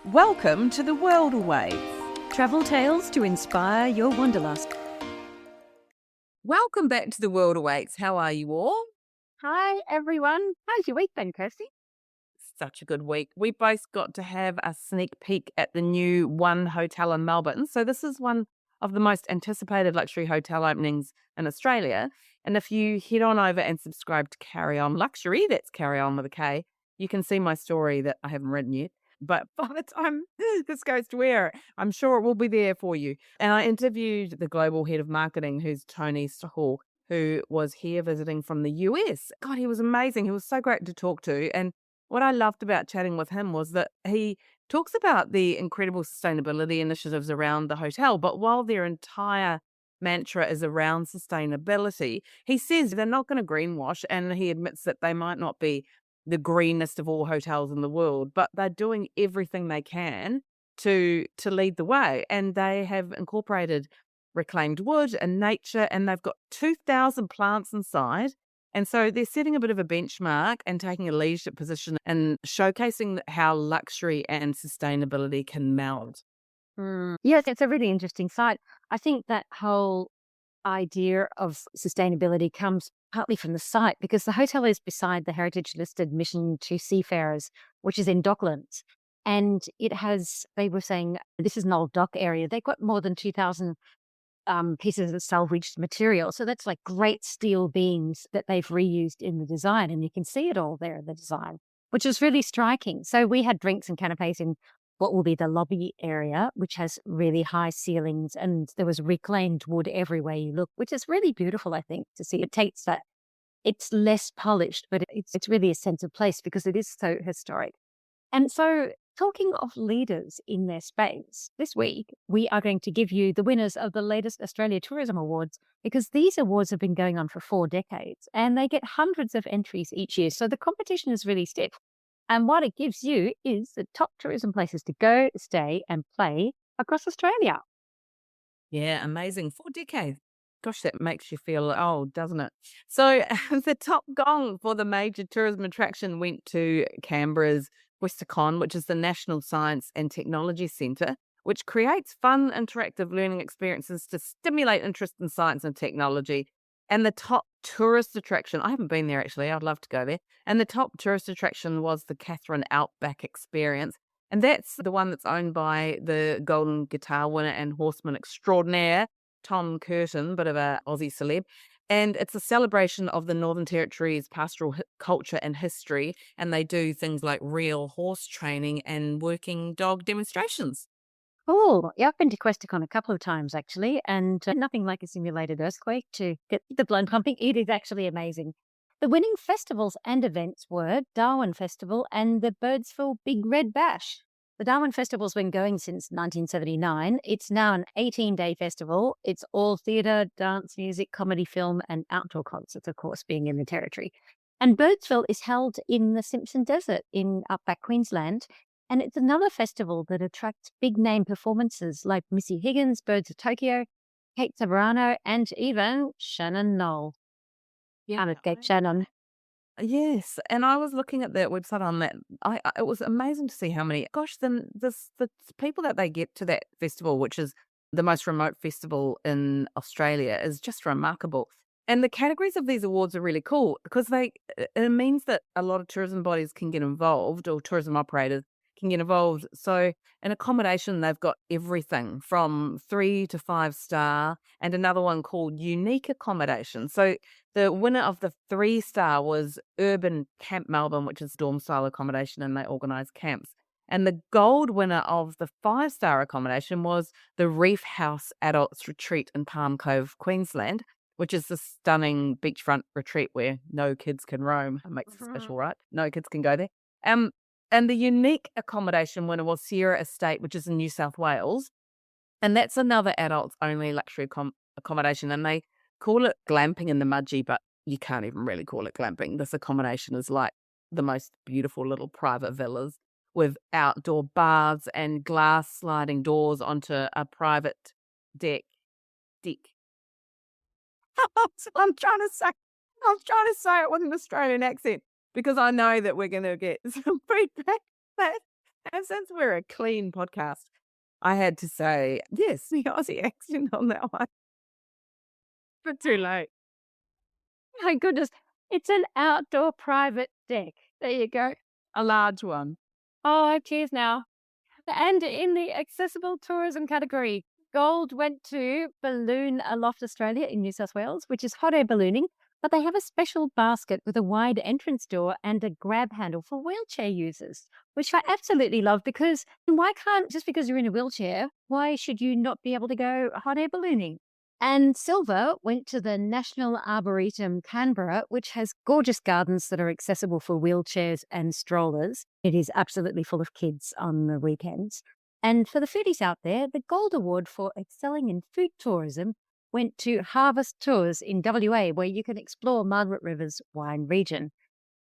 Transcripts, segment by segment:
Welcome to the World Awaits. Travel tales to inspire your wanderlust. Welcome back to the World Awaits. How are you all? Hi, everyone. How's your week been, Kirsty? Such a good week. We both got to have a sneak peek at the new One Hotel in Melbourne. So this is one of the most anticipated luxury hotel openings in Australia. And if you head on over and subscribe to Carry On Luxury, that's Carry On with a K, you can see my story that I haven't written yet. But by the time this goes to air, I'm sure it will be there for you. And I interviewed the global head of marketing, who's Tony Stahal, who was here visiting from the US. God, he was amazing. He was so great to talk to. And what I loved about chatting with him was that he talks about the incredible sustainability initiatives around the hotel, but while their entire mantra is around sustainability, he says they're not going to greenwash, and he admits that they might not be the greenest of all hotels in the world, but they're doing everything they can to lead the way. And they have incorporated reclaimed wood and nature, and they've got 2,000 plants inside. And so they're setting a bit of a benchmark and taking a leadership position and showcasing how luxury and sustainability can meld. Yes, it's a really interesting site. I think that whole idea of sustainability comes partly from the site because the hotel is beside the heritage listed Mission to Seafarers, which is in Docklands. And it has, they were saying, this is an old dock area. They've got more than 2,000 pieces of salvaged material. So that's like great steel beams that they've reused in the design. And you can see it all there in the design, which is really striking. So we had drinks and canapes in what will be the lobby area, which has really high ceilings. And there was reclaimed wood everywhere you look, which is really beautiful, I think, to see. It takes that. It's less polished, but it's really a sense of place because it is so historic. And so, talking of leaders in their space, this week we are going to give you the winners of the latest Australia Tourism Awards because these awards have been going on for 4 decades and they get hundreds of entries each year. So the competition is really stiff. And what it gives you is the top tourism places to go, stay, and play across Australia. Yeah, amazing. 4 decades. Gosh, that makes you feel old, doesn't it? So the top gong for the major tourism attraction went to Canberra's Westacon, which is the National Science and Technology Centre, which creates fun, interactive learning experiences to stimulate interest in science and technology. And the top tourist attraction, I haven't been there actually, I'd love to go there. And the top tourist attraction was the Catherine Outback Experience. And that's the one that's owned by the Golden Guitar winner and horseman extraordinaire, Tom Curtin, bit of a Aussie celeb. And it's a celebration of the Northern Territory's pastoral culture and history. And they do things like real horse training and working dog demonstrations. Oh, yeah, I've been to Questacon a couple of times actually, and nothing like a simulated earthquake to get the blood pumping. It is actually amazing. The winning festivals and events were Darwin Festival and the Birdsville Big Red Bash. The Darwin Festival's been going since 1979. It's now an 18-day festival. It's all theatre, dance, music, comedy, film, and outdoor concerts, of course, being in the territory. And Birdsville is held in the Simpson Desert in outback Queensland. And it's another festival that attracts big name performances like Missy Higgins, Birds of Tokyo, Kate Ceberano, and even Shannon Knoll. Can't escape Shannon. Yes, and I was looking at their website on that. It was amazing to see how many. Gosh, then the people that they get to that festival, which is the most remote festival in Australia, is just remarkable. And the categories of these awards are really cool because it means that a lot of tourism bodies can get involved, or tourism operators can get involved. So in accommodation, they've got everything from 3 to 5 star, and another one called unique accommodation. So the winner of the 3-star was Urban Camp Melbourne, which is dorm style accommodation, and they organise camps. And the gold winner of the 5-star accommodation was the Reef House Adults Retreat in Palm Cove, Queensland, which is the stunning beachfront retreat where no kids can roam. It makes it special, right? No kids can go there. And the unique accommodation winner was Sierra Estate, which is in New South Wales. And that's another adults only luxury accommodation. And they call it glamping in the Mudgee, but you can't even really call it glamping. This accommodation is like the most beautiful little private villas with outdoor baths and glass sliding doors onto a private deck. I'm trying to say it with an Australian accent because I know that we're going to get some feedback. since we're a clean podcast, I had to say, yes, the Aussie accent on that one. But too late. My goodness, it's an outdoor private deck. There you go. A large one. Oh, cheers now. And in the accessible tourism category, gold went to Balloon Aloft Australia in New South Wales, which is hot air ballooning, but they have a special basket with a wide entrance door and a grab handle for wheelchair users, which I absolutely love because why can't, just because you're in a wheelchair, why should you not be able to go hot air ballooning? And silver went to the National Arboretum Canberra, which has gorgeous gardens that are accessible for wheelchairs and strollers. It is absolutely full of kids on the weekends. And for the foodies out there, the Gold Award for excelling in food tourism went to Harvest Tours in WA, where you can explore Margaret River's wine region.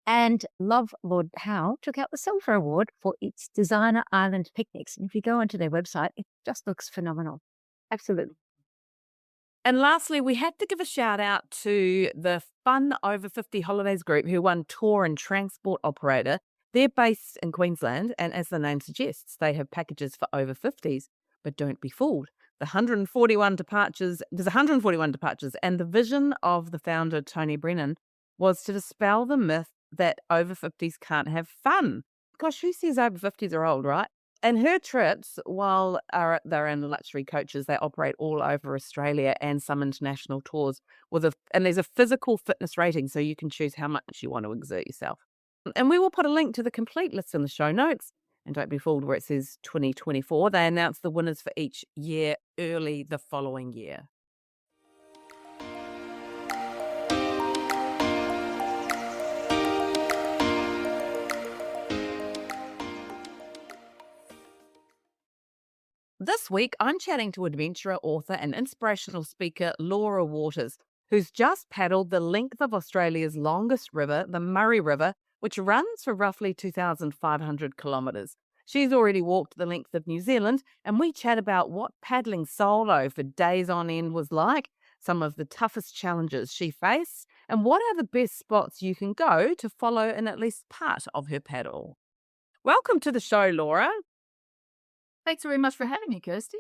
And Love Lord Howe took out the Silver Award for its Designer Island picnics. And if you go onto their website, it just looks phenomenal. Absolutely. And lastly, we had to give a shout out to the Fun Over 50 Holidays Group who won Tour and Transport Operator. They're based in Queensland, and as the name suggests, they have packages for over 50s. But don't be fooled. There's 141 departures, and the vision of the founder, Tony Brennan, was to dispel the myth that over 50s can't have fun. Gosh, who says over 50s are old, right? And her trips, while they're in luxury coaches, they operate all over Australia and some international tours and there's a physical fitness rating, so you can choose how much you want to exert yourself. And we will put a link to the complete list in the show notes. And don't be fooled where it says 2024. They announce the winners for each year early the following year. This week, I'm chatting to adventurer, author, and inspirational speaker Laura Waters, who's just paddled the length of Australia's longest river, the Murray River, which runs for roughly 2,500 kilometres. She's already walked the length of New Zealand, and we chat about what paddling solo for days on end was like, some of the toughest challenges she faced, and what are the best spots you can go to follow in at least part of her paddle. Welcome to the show, Laura. Thanks very much for having me, Kirsty.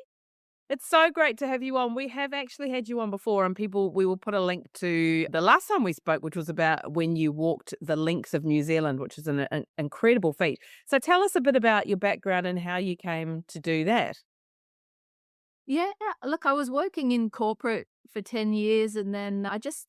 It's so great to have you on. We have actually had you on before, and we will put a link to the last time we spoke, which was about when you walked the lengths of New Zealand, which is an incredible feat. So tell us a bit about your background and how you came to do that. Yeah, look, I was working in corporate for 10 years and then I just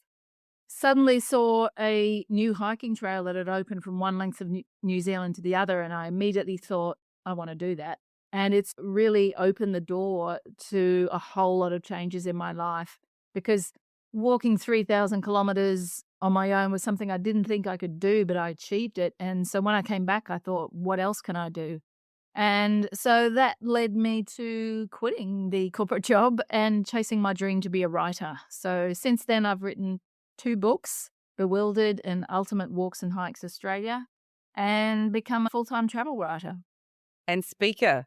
suddenly saw a new hiking trail that had opened from one length of New Zealand to the other, and I immediately thought, I want to do that. And it's really opened the door to a whole lot of changes in my life because walking 3,000 kilometers on my own was something I didn't think I could do, but I achieved it. And so when I came back, I thought, what else can I do? And so that led me to quitting the corporate job and chasing my dream to be a writer. So since then, I've written 2 books, Bewildered and Ultimate Walks and Hikes Australia, and become a full-time travel writer. And speaker.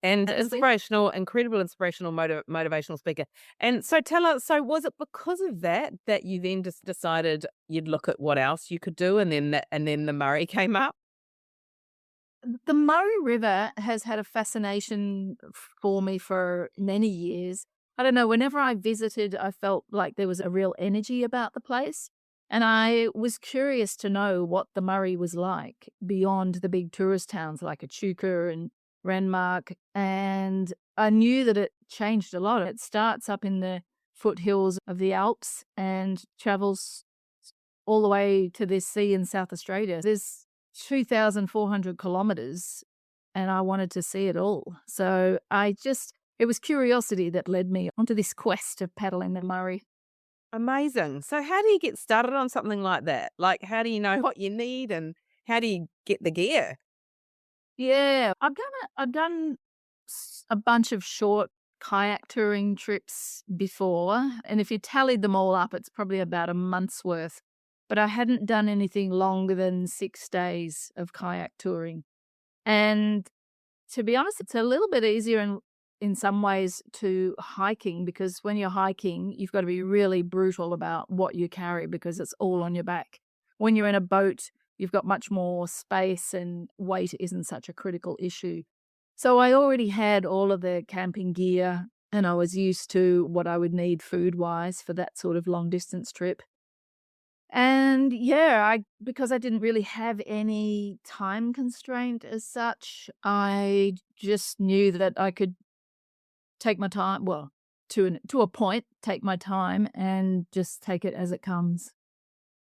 And And incredible inspirational motivational speaker. And so tell us, so was it because of that you then just decided you'd look at what else you could do, and then the Murray came up? The Murray River has had a fascination for me for many years. I don't know, whenever I visited, I felt like there was a real energy about the place. And I was curious to know what the Murray was like beyond the big tourist towns like Echuca and Renmark. And I knew that it changed a lot. It starts up in the foothills of the Alps and travels all the way to the sea in South Australia. There's 2,400 kilometers and I wanted to see it all. So it was curiosity that led me onto this quest of paddling the Murray. Amazing. So how do you get started on something like that? Like, how do you know what you need and how do you get the gear? Yeah, I've done a bunch of short kayak touring trips before, and if you tallied them all up, it's probably about a month's worth. But I hadn't done anything longer than 6 days of kayak touring. And to be honest, it's a little bit easier in some ways to hiking, because when you're hiking, you've got to be really brutal about what you carry because it's all on your back. When you're in a boat, you've got much more space and weight isn't such a critical issue. So I already had all of the camping gear and I was used to what I would need food-wise for that sort of long distance trip. And yeah, I because I didn't really have any time constraint as such, I just knew that I could take my time, well, to a point, take my time and just take it as it comes.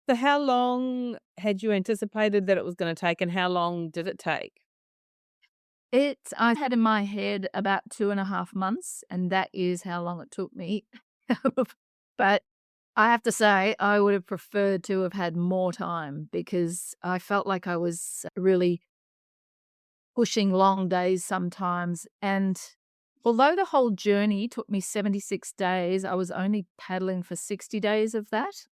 So how long had you anticipated that it was gonna take, and how long did it take? I had in my head about 2.5 months, and that is how long it took me. But I have to say, I would have preferred to have had more time because I felt like I was really pushing long days sometimes. And although the whole journey took me 76 days, I was only paddling for 60 days of that.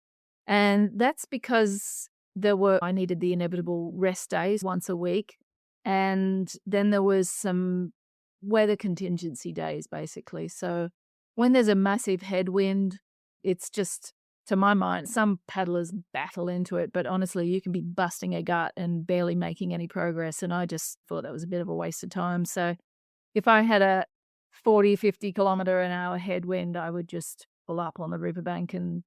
And that's because I needed the inevitable rest days once a week. And then there was some weather contingency days, basically. So when there's a massive headwind, it's just, to my mind, some paddlers battle into it, but honestly, you can be busting a gut and barely making any progress. And I just thought that was a bit of a waste of time. So if I had a 40, 50 km/h headwind, I would just pull up on the riverbank and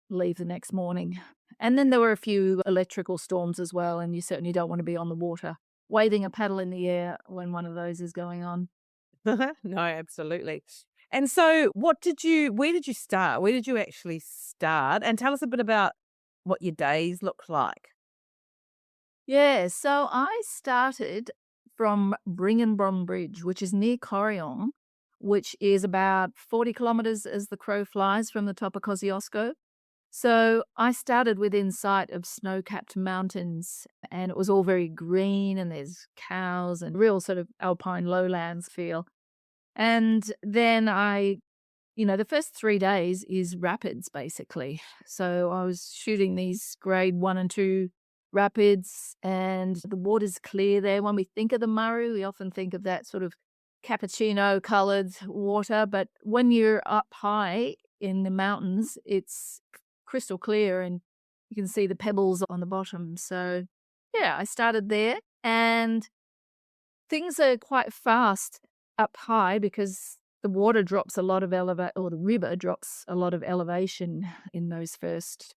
leave the next morning. And then there were a few electrical storms as well, and you certainly don't want to be on the water waving a paddle in the air when one of those is going on. No, absolutely. And so where did you start? Where did you actually start? And tell us a bit about what your days look like. Yeah, so I started from Bringenbron Bridge, which is near Corryong, which is about 40 kilometres as the crow flies from the top of Kosciuszko. So I started within sight of snow-capped mountains, and it was all very green, and there's cows and real sort of alpine lowlands feel. And then the first 3 days is rapids, basically. So I was shooting these grade 1 and 2 rapids, and the water's clear there. When we think of the Murray, we often think of that sort of cappuccino-coloured water, but when you're up high in the mountains, it's crystal clear and you can see the pebbles on the bottom. So, yeah, I started there and things are quite fast up high because the water drops a lot of or the river drops a lot of elevation in those first,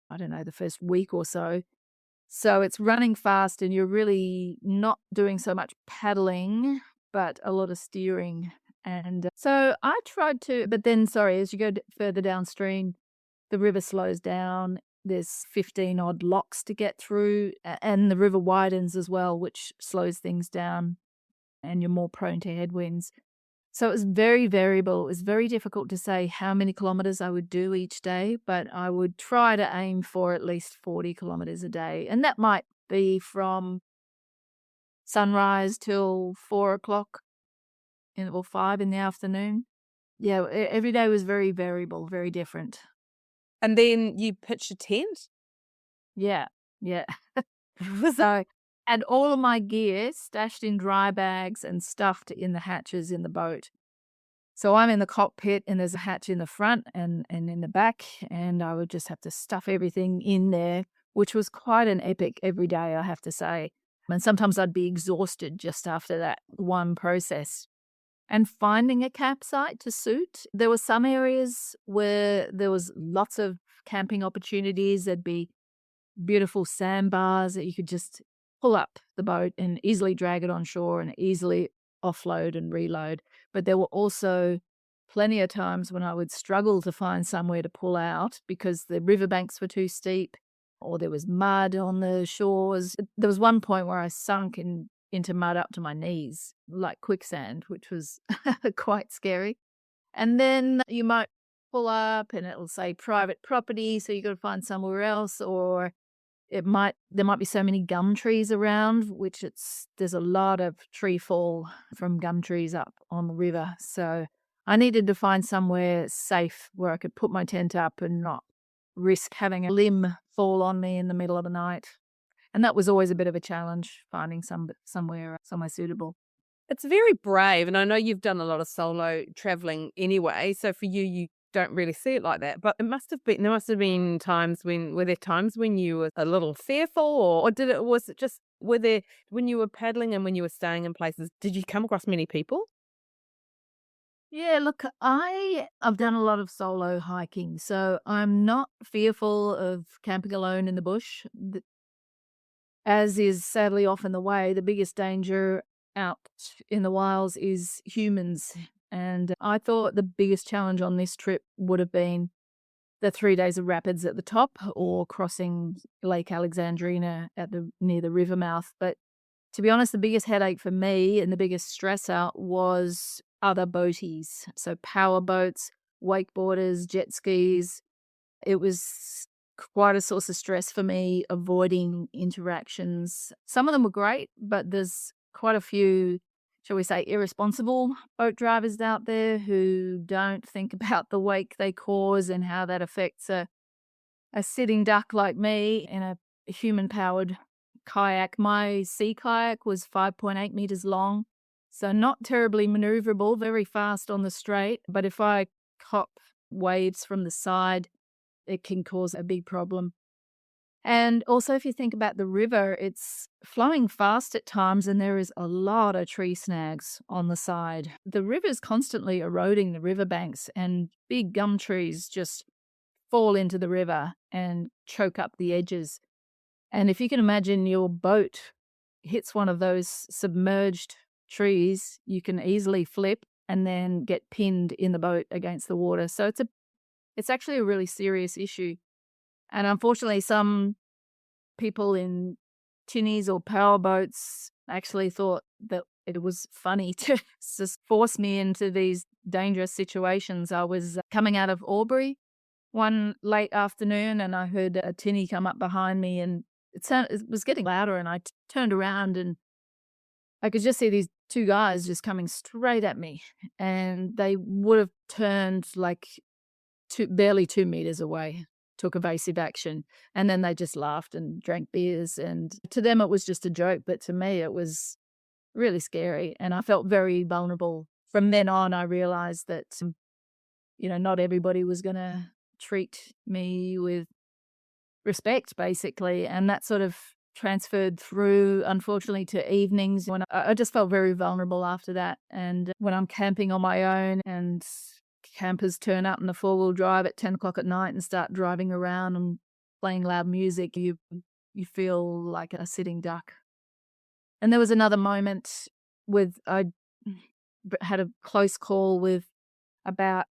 I don't know, the first week or so. So it's running fast and you're really not doing so much paddling, but a lot of steering. And so I tried to, but then, sorry, as you go further downstream, the river slows down. There's 15 odd locks to get through, and the river widens as well, which slows things down, and you're more prone to headwinds. So it was very variable. It was very difficult to say how many kilometres I would do each day, but I would try to aim for at least 40 kilometres a day. And that might be from sunrise till 4 o'clock or 5 in the afternoon. Yeah, every day was very variable, very different. And then you pitched a tent? Yeah, yeah. So, and all of my gear stashed in dry bags and stuffed in the hatches in the boat. So I'm in the cockpit and there's a hatch in the front and in the back, and I would just have to stuff everything in there, which was quite an epic every day, I have to say. And sometimes I'd be exhausted just after that one process. And finding a campsite to suit. There were some areas where there was lots of camping opportunities. There'd be beautiful sandbars that you could just pull up the boat and easily drag it on shore and easily offload and reload. But there were also plenty of times when I would struggle to find somewhere to pull out because the riverbanks were too steep or there was mud on the shores. There was one point where I sunk into mud up to my knees, like quicksand, which was quite scary. And then you might pull up and it'll say private property, so you got to find somewhere else, or there might be so many gum trees around, which there's a lot of tree fall from gum trees up on the river. So I needed to find somewhere safe where I could put my tent up and not risk having a limb fall on me in the middle of the night. And that was always a bit of a challenge, finding somewhere suitable. It's very brave, and I know you've done a lot of solo traveling anyway. So for you don't really see it like that. But there must have been times were there times when you were a little fearful, or was it just, were there, when you were paddling and when you were staying in places, did you come across many people? Yeah, look, I've done a lot of solo hiking, so I'm not fearful of camping alone in the bush. As is sadly often the way, the biggest danger out in the wilds is humans. And I thought the biggest challenge on this trip would have been the 3 days of rapids at the top or crossing Lake Alexandrina at the near the river mouth. But to be honest, the biggest headache for me and the biggest stress out was other boaties. So power boats, wakeboarders, jet skis. It was quite a source of stress for me avoiding interactions. Some of them were great, but there's quite a few, shall we say, irresponsible boat drivers out there who don't think about the wake they cause and how that affects a sitting duck like me in a human powered kayak. My sea kayak was 5.8 meters long, so not terribly maneuverable, very fast on the straight. But if I cop waves from the side, it can cause a big problem. And also, if you think about the river, it's flowing fast at times and there is a lot of tree snags on the side. The river's constantly eroding the riverbanks, and big gum trees just fall into the river and choke up the edges. And if you can imagine your boat hits one of those submerged trees, you can easily flip and then get pinned in the boat against the water. So it's actually a really serious issue. And unfortunately, some people in tinnies or power boats actually thought that it was funny to just force me into these dangerous situations. I was coming out of Albury one late afternoon and I heard a tinny come up behind me, and it was getting louder, and I turned around and I could just see these two guys just coming straight at me, and they would have turned like barely 2 meters away, took evasive action, and then they just laughed and drank beers, and to them it was just a joke, but to me it was really scary, and I felt very vulnerable. From then on, I realized that, not everybody was gonna treat me with respect, basically, and that sort of transferred through, unfortunately, to evenings when I just felt very vulnerable after that. And when I'm camping on my own and campers turn up in a four-wheel drive at 10 o'clock at night and start driving around and playing loud music, you feel like a sitting duck. And there was another moment I had a close call with about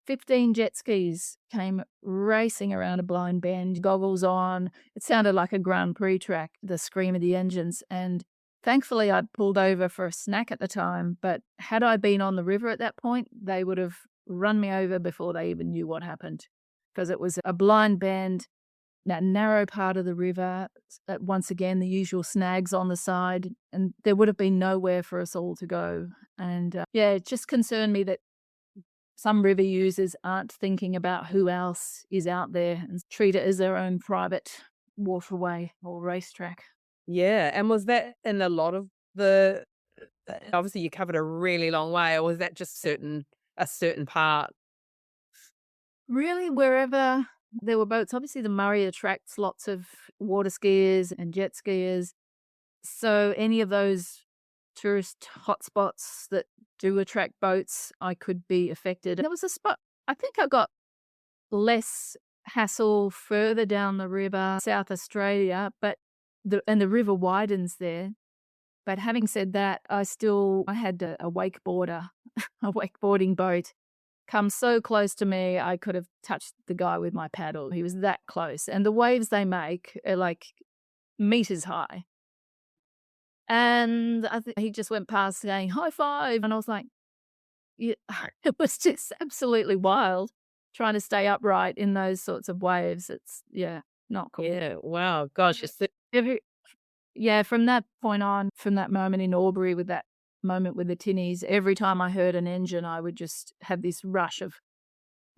15 jet skis came racing around a blind bend, goggles on. It sounded like a Grand Prix track, the scream of the engines. And thankfully, I'd pulled over for a snack at the time. But had I been on the river at that point, they would have run me over before they even knew what happened, because it was a blind bend, that narrow part of the river. Once again, the usual snags on the side, and there would have been nowhere for us all to go. And it just concerned me that some river users aren't thinking about who else is out there and treat it as their own private waterway or racetrack. Yeah, and was that in a lot of the obviously you covered a really long way, or was that just a certain part? Really, wherever there were boats. Obviously, the Murray attracts lots of water skiers and jet skiers. So any of those tourist hotspots that do attract boats, I could be affected. There was a spot, I think I got less hassle further down the river, South Australia, but the river widens there. But having said that, I had a wakeboarder, a wakeboarding boat, come so close to me, I could have touched the guy with my paddle. He was that close. And the waves they make are like meters high. And I think he just went past saying, "High five." And I was like, yeah, it was just absolutely wild trying to stay upright in those sorts of waves. It's, not cool. Yeah, wow, gosh, From that point on, from that moment in Albury with that moment with the tinnies, every time I heard an engine, I would just have this rush of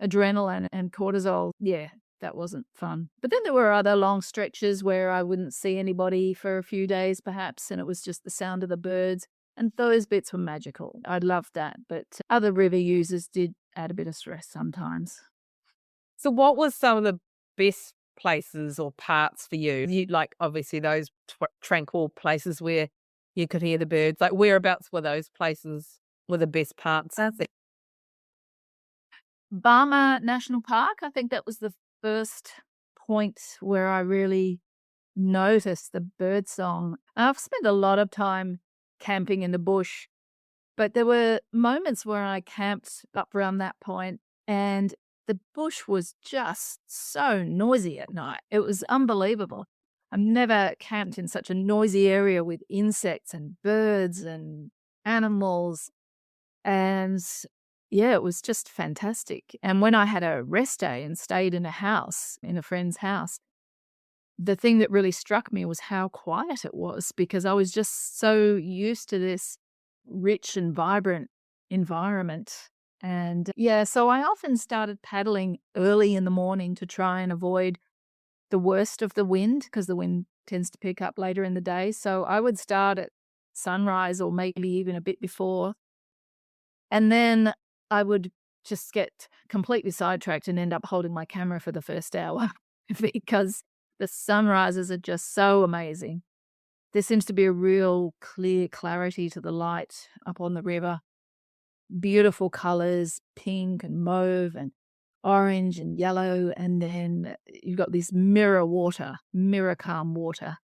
adrenaline and cortisol. Yeah, that wasn't fun. But then there were other long stretches where I wouldn't see anybody for a few days perhaps, and it was just the sound of the birds. And those bits were magical. I loved that. But other river users did add a bit of stress sometimes. So what was some of the best places or parts for you? You like obviously those tranquil places where you could hear the birds. Like whereabouts were those places were the best parts? Barmah National Park, I think that was the first point where I really noticed the bird song. I've spent a lot of time camping in the bush, but there were moments where I camped up around that point and the bush was just so noisy at night. It was unbelievable. I've never camped in such a noisy area with insects and birds and animals. And yeah, it was just fantastic. And when I had a rest day and stayed in a friend's house, the thing that really struck me was how quiet it was because I was just so used to this rich and vibrant environment. And yeah, so I often started paddling early in the morning to try and avoid the worst of the wind because the wind tends to pick up later in the day. So I would start at sunrise or maybe even a bit before. And then I would just get completely sidetracked and end up holding my camera for the first hour because the sunrises are just so amazing. There seems to be a real clear clarity to the light up on the river. Beautiful colors, pink and mauve and orange and yellow. And then you've got this mirror calm water.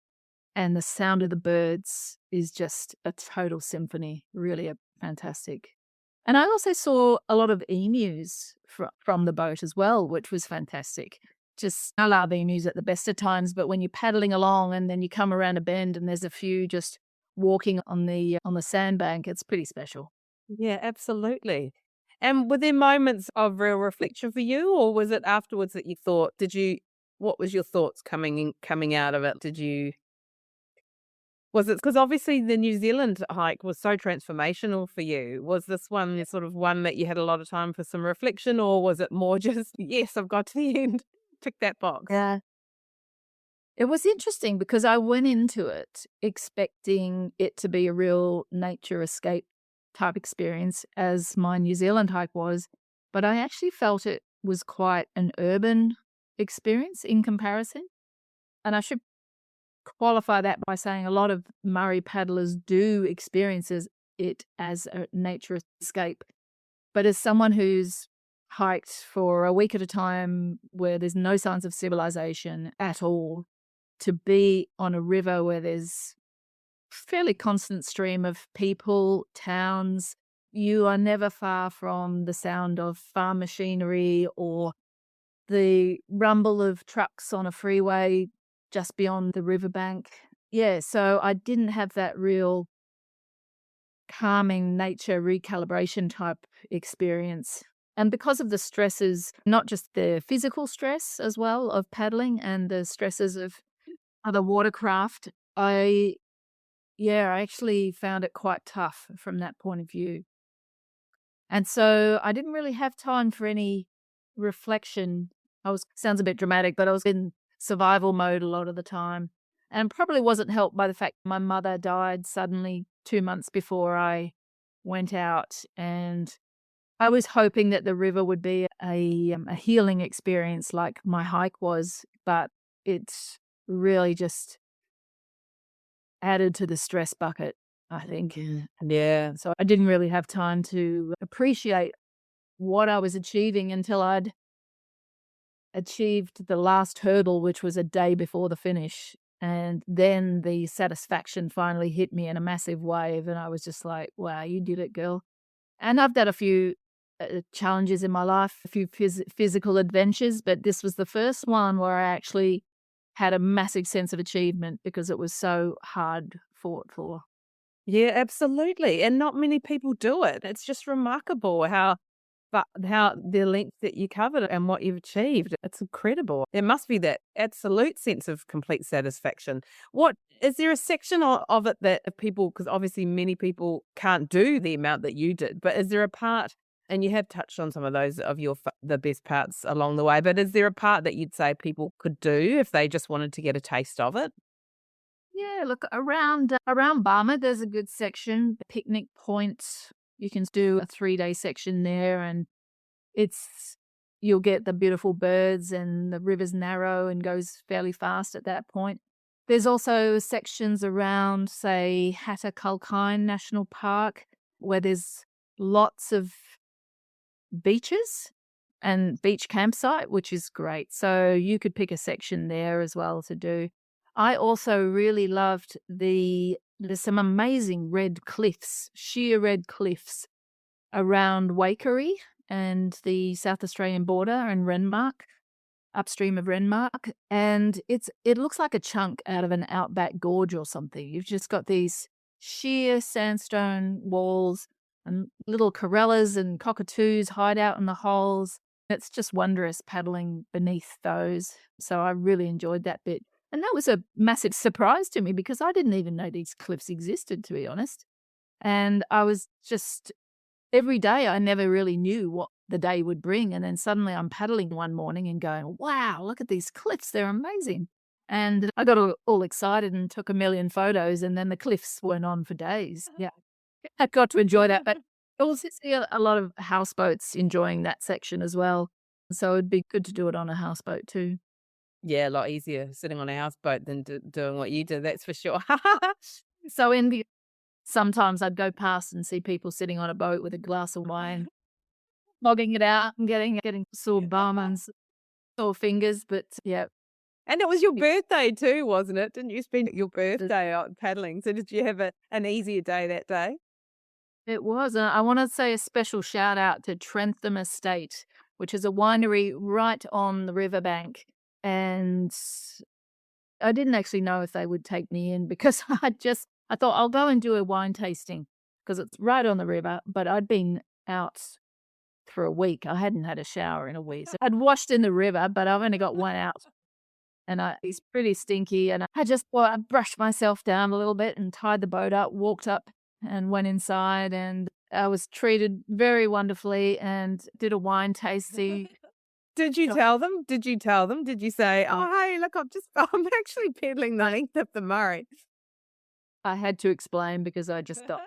And the sound of the birds is just a total symphony, really fantastic. And I also saw a lot of emus from the boat as well, which was fantastic. I love emus at the best of times, but when you're paddling along and then you come around a bend and there's a few just walking on the sandbank, it's pretty special. Yeah, absolutely. And were there moments of real reflection for you, or was it afterwards that you thought? What was your thoughts coming out of it? Was it because obviously the New Zealand hike was so transformational for you? Was this one sort of one that you had a lot of time for some reflection, or was it more just, yes, I've got to the end, tick that box? Yeah. It was interesting because I went into it expecting it to be a real nature escape type experience as my New Zealand hike was, but I actually felt it was quite an urban experience in comparison. And I should qualify that by saying a lot of Murray paddlers do experience it as a nature escape. But as someone who's hiked for a week at a time where there's no signs of civilization at all, to be on a river where there's fairly constant stream of people, towns, you are never far from the sound of farm machinery or the rumble of trucks on a freeway just beyond the riverbank. Yeah, so I didn't have that real calming nature recalibration type experience. And because of the stresses, not just the physical stress as well of paddling and the stresses of other watercraft, I actually found it quite tough from that point of view. And so I didn't really have time for any reflection. Sounds a bit dramatic, but I was in survival mode a lot of the time and probably wasn't helped by the fact my mother died suddenly 2 months before I went out. And I was hoping that the river would be a healing experience like my hike was, but it's really just added to the stress bucket, I think. Yeah. So I didn't really have time to appreciate what I was achieving until I'd achieved the last hurdle, which was a day before the finish. And then the satisfaction finally hit me in a massive wave. And I was just like, wow, you did it, girl. And I've done a few challenges in my life, a few physical adventures, but this was the first one where I actually had a massive sense of achievement because it was so hard fought for. Yeah, absolutely. And not many people do it. It's just remarkable how the length that you covered and what you've achieved. It's incredible. There must be that absolute sense of complete satisfaction. What is there a section of it that if people, because obviously many people can't do the amount that you did, but is there a part, and you have touched on some of those of the best parts along the way, but is there a part that you'd say people could do if they just wanted to get a taste of it? Yeah, look around Barmer, there's a good section, Picnic Point. You can do a 3-day section there, and it's you'll get the beautiful birds, and the river's narrow and goes fairly fast at that point. There's also sections around, say, Hatter Kulkyne National Park, where there's lots of beaches and beach campsite, which is great. So you could pick a section there as well to do. I also really loved there's some amazing red cliffs, sheer red cliffs around Waikerie and the South Australian border and Renmark, upstream of Renmark. And it looks like a chunk out of an outback gorge or something. You've just got these sheer sandstone walls and little corellas and cockatoos hide out in the holes. It's just wondrous paddling beneath those. So I really enjoyed that bit. And that was a massive surprise to me because I didn't even know these cliffs existed, to be honest. And I was just, every day I never really knew what the day would bring. And then suddenly I'm paddling one morning and going, wow, look at these cliffs. They're amazing. And I got all excited and took a million photos, and then the cliffs went on for days. Yeah. I got to enjoy that. But I also see a lot of houseboats enjoying that section as well. So it'd be good to do it on a houseboat too. Yeah, a lot easier sitting on a houseboat than doing what you did, that's for sure. So envious. Sometimes I'd go past and see people sitting on a boat with a glass of wine, logging it out and getting sore bum and sore fingers. But yeah, And it was your birthday too, wasn't it? Didn't you spend your birthday out paddling? So did you have an easier day that day? it was. I want to say a special shout out to Trentham Estate, which is a winery right on the riverbank. And I didn't actually know if they would take me in because I thought I'll go and do a wine tasting because it's right on the river, but I'd been out for a week. I hadn't had a shower in a week. So I'd washed in the river, but I've only got one out. And it's pretty stinky. And I brushed myself down a little bit and tied the boat up, walked up and went inside. And I was treated very wonderfully and did a wine tasting. Did you tell them? Did you tell them? Did you say, oh, hey, look, I'm actually peddling the length of the Murray? I had to explain because I just got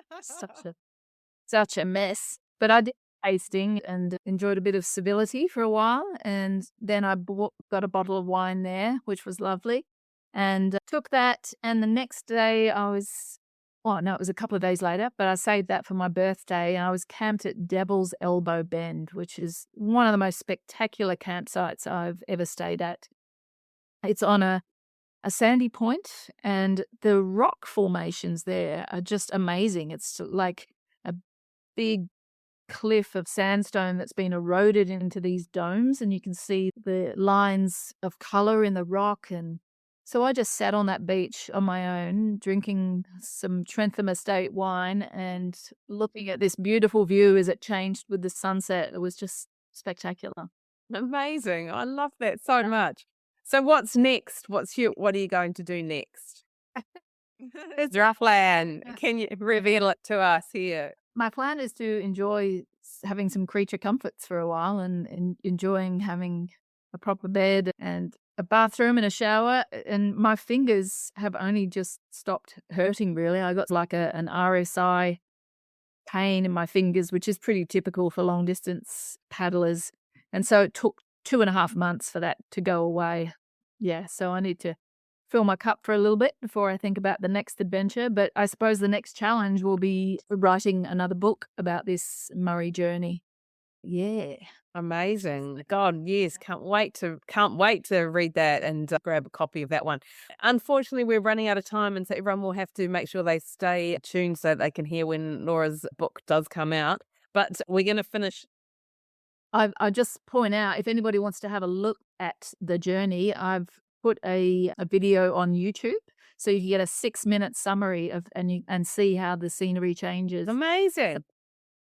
such a mess. But I did tasting and enjoyed a bit of civility for a while. And then I got a bottle of wine there, which was lovely. And took that. And the next day it was a couple of days later, but I saved that for my birthday. And I was camped at Devil's Elbow Bend, which is one of the most spectacular campsites I've ever stayed at. It's on a sandy point, and the rock formations there are just amazing. It's like a big cliff of sandstone that's been eroded into these domes, and you can see the lines of color in the rock. And so I just sat on that beach on my own, drinking some Trentham Estate wine and looking at this beautiful view as it changed with the sunset. It was just spectacular. Amazing. I love that so much. So what's next? What are you going to do next? It's your plan. Can you reveal it to us here? My plan is to enjoy having some creature comforts for a while and enjoying having a proper bed and a bathroom and a shower. And my fingers have only just stopped hurting, really. I got like an RSI pain in my fingers, which is pretty typical for long distance paddlers. And so it took 2.5 months for that to go away. Yeah, so I need to fill my cup for a little bit before I think about the next adventure. But I suppose the next challenge will be writing another book about this Murray journey. Yeah. Amazing. God, yes, can't wait to read that and grab a copy of that one. Unfortunately, we're running out of time, and so everyone will have to make sure they stay tuned so they can hear when Laura's book does come out. But we're going to finish. I just point out, if anybody wants to have a look at the journey, I've put a video on YouTube, so you can get a 6-minute summary and see how the scenery changes. Amazing.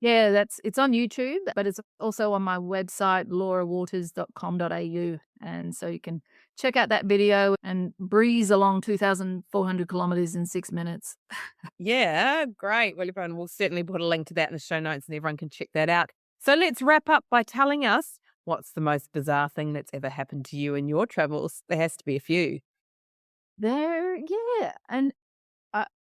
Yeah, it's on YouTube, but it's also on my website, laurawaters.com.au. And so you can check out that video and breeze along 2,400 kilometers in 6 minutes. Yeah, great. Well, everyone, we'll certainly put a link to that in the show notes and everyone can check that out. So let's wrap up by telling us what's the most bizarre thing that's ever happened to you in your travels. There has to be a few. There, yeah. And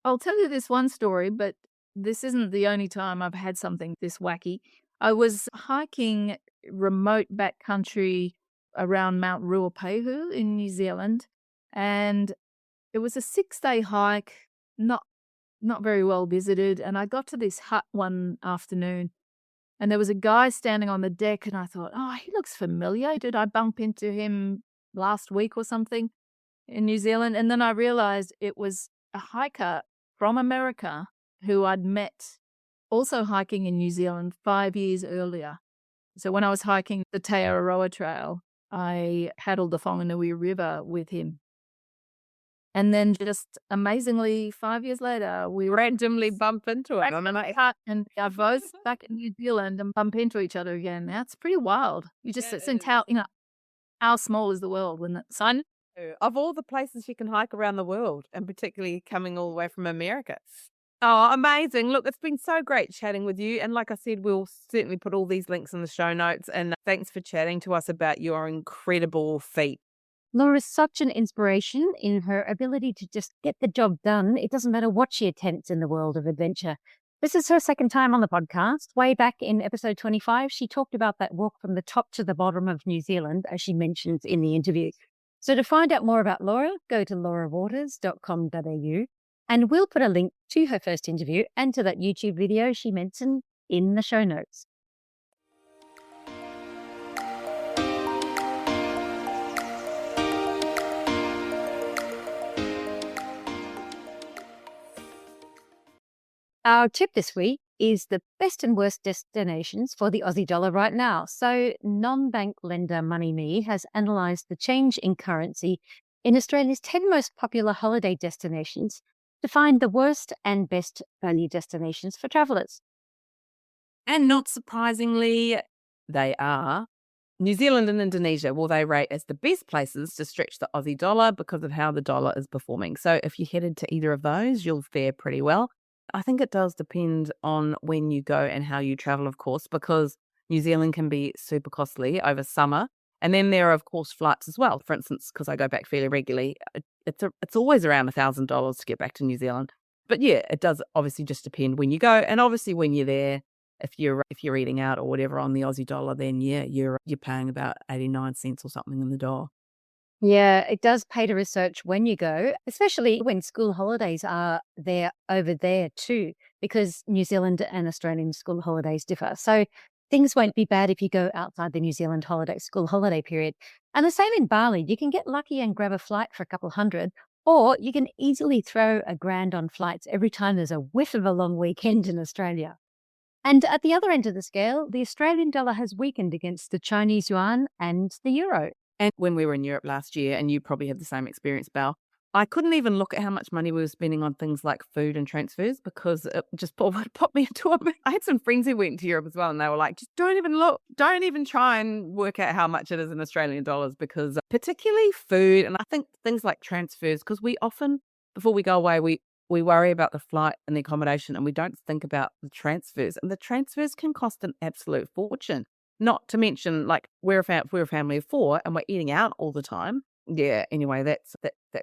I'll tell you this one story, but this isn't the only time I've had something this wacky. I was hiking remote backcountry around Mount Ruapehu in New Zealand, and it was a 6-day hike, not not very well visited. And I got to this hut one afternoon, and there was a guy standing on the deck, and I thought, oh, he looks familiar. Did I bump into him last week or something in New Zealand? And then I realized it was a hiker from America who I'd met also hiking in New Zealand 5 years earlier. So when I was hiking the Te Araroa Trail, I paddled the Whanganui River with him. And then just amazingly, 5 years later, we Randomly bump into it. and are both back in New Zealand and bump into each other again. That's pretty wild. You just think how small is the world when that's sun. Of all the places you can hike around the world, and particularly coming all the way from America. Oh, amazing. Look, it's been so great chatting with you. And like I said, we'll certainly put all these links in the show notes. And thanks for chatting to us about your incredible feat. Laura's such an inspiration in her ability to just get the job done. It doesn't matter what she attempts in the world of adventure. This is her second time on the podcast. Way back in episode 25, she talked about that walk from the top to the bottom of New Zealand, as she mentions in the interview. So to find out more about Laura, go to laurawaters.com.au, and we'll put a link to her first interview and to that YouTube video she mentioned in the show notes. Our tip this week is the best and worst destinations for the Aussie dollar right now. So non-bank lender MoneyMe has analysed the change in currency in Australia's 10 most popular holiday destinations to find the worst and best value destinations for travellers. And not surprisingly, they are New Zealand and Indonesia. Will they rate as the best places to stretch the Aussie dollar because of how the dollar is performing? So if you headed to either of those, you'll fare pretty well. I think it does depend on when you go and how you travel, of course, because New Zealand can be super costly over summer. And then there are, of course, flights as well. For instance, because I go back fairly regularly, it's always around $1,000 to get back to New Zealand. But yeah, it does obviously just depend when you go, and obviously when you're there, if you're eating out or whatever on the Aussie dollar, then yeah, you're paying about 89 cents or something in the door. Yeah, it does pay to research when you go, especially when school holidays are there over there too, because New Zealand and Australian school holidays differ. So things won't be bad if you go outside the New Zealand school holiday period. And the same in Bali. You can get lucky and grab a flight for a couple hundred, or you can easily throw $1,000 on flights every time there's a whiff of a long weekend in Australia. And at the other end of the scale, the Australian dollar has weakened against the Chinese yuan and the euro. And when we were in Europe last year, and you probably had the same experience, Belle, I couldn't even look at how much money we were spending on things like food and transfers because it just popped me into it. I had some friends who went to Europe as well, and they were like, just don't even look, don't even try and work out how much it is in Australian dollars, because particularly food, and I think things like transfers, because we often, before we go away, we worry about the flight and the accommodation, and we don't think about the transfers. And the transfers can cost an absolute fortune. Not to mention, like, we're a family of 4 and we're eating out all the time. Yeah, anyway, that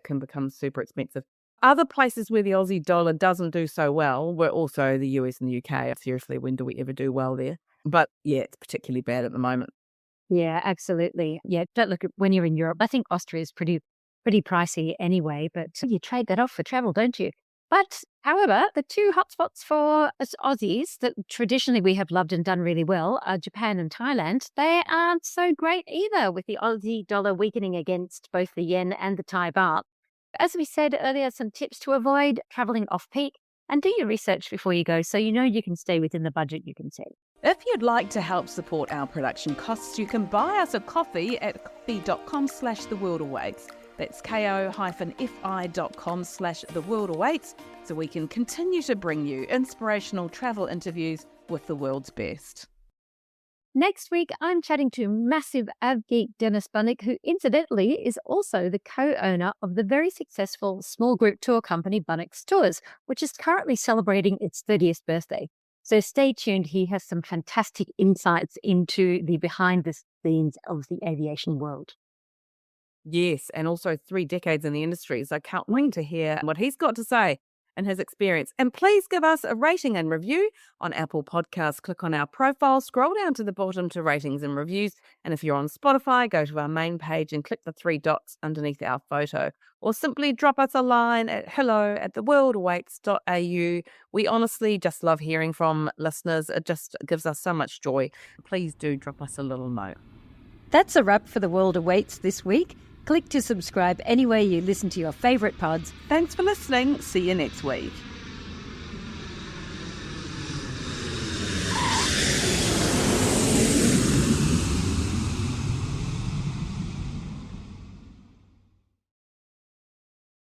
can become super expensive. Other places where the Aussie dollar doesn't do so well were also the US and the UK. Seriously, when do we ever do well there? But yeah, it's particularly bad at the moment. Yeah, absolutely. Yeah, don't look at when you're in Europe. I think Austria is pretty pricey anyway, but you trade that off for travel, don't you? But however, the two hotspots for us Aussies that traditionally we have loved and done really well are Japan and Thailand. They aren't so great either, with the Aussie dollar weakening against both the yen and the Thai baht. As we said earlier, some tips to avoid traveling off peak, and do your research before you go so you know you can stay within the budget you can set. If you'd like to help support our production costs, you can buy us a coffee at coffee.com/theworldawaits. That's ko-fi.com/theworldawaits, so we can continue to bring you inspirational travel interviews with the world's best. Next week, I'm chatting to massive av geek Dennis Bunnick, who incidentally is also the co-owner of the very successful small group tour company Bunnick's Tours, which is currently celebrating its 30th birthday. So stay tuned. He has some fantastic insights into the behind the scenes of the aviation world. Yes, and also 3 decades in the industry. So I can't wait to hear what he's got to say and his experience. And please give us a rating and review on Apple Podcasts. Click on our profile, scroll down to the bottom to ratings and reviews. And if you're on Spotify, go to our main page and click the 3 dots underneath our photo. Or simply drop us a line at hello@theworldawaits.au. We honestly just love hearing from listeners. It just gives us so much joy. Please do drop us a little note. That's a wrap for The World Awaits this week. Click to subscribe anywhere you listen to your favourite pods. Thanks for listening. See you next week.